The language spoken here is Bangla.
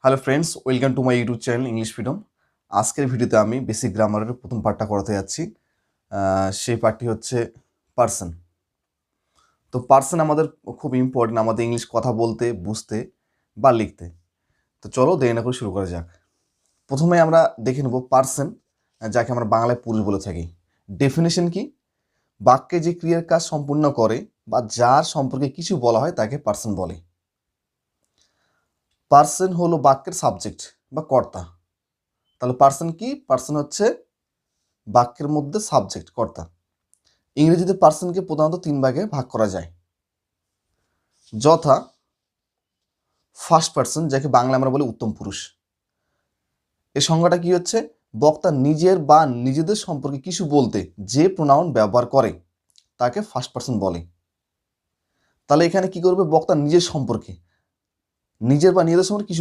Hello friends, welcome to my YouTube channel English freedom. আজকের ভিডিওতে আমি বেসিক গ্রামারের প্রথম পার্টটা করাতে যাচ্ছি। সেই পার্টটি হচ্ছে পার্সন। তো পার্সন আমাদের খুব ইম্পর্টেন্ট আমাদের ইংলিশ কথা বলতে, বুঝতে বা লিখতে। তো চলো দেরি না করে শুরু করা যাক। প্রথমে আমরা দেখে নেব পার্সন, যাকে আমরা বাংলায় পুরুষ বলে থাকি। ডেফিনেশন কি? বাক্যে যে ক্রিয়ার কাজ সম্পূর্ণ করে বা যার সম্পর্কে কিছু বলা হয় তাকে পার্সন বলে। পার্সন হলো বাক্যের সাবজেক্ট বা কর্তা। তাহলে পার্সন কি? পার্সন হচ্ছে বাক্যের মধ্যে সাবজেক্ট, কর্তা। ইংরেজিতে পার্সনকে প্রধানত তিন ভাগে ভাগ করা যায়, যথা ফার্স্ট পার্সন, যাকে বাংলা আমরা বলি উত্তম পুরুষ। এর সংজ্ঞাটা কি হচ্ছে? বক্তা নিজের বা নিজেদের সম্পর্কে কিছু বলতে যে প্রোনাউন ব্যবহার করে তাকে ফার্স্ট পার্সন বলে। তাহলে এখানে কি করবে? বক্তা নিজের সম্পর্কে, নিজের বা নিজেদের সম্পর্কে কিছু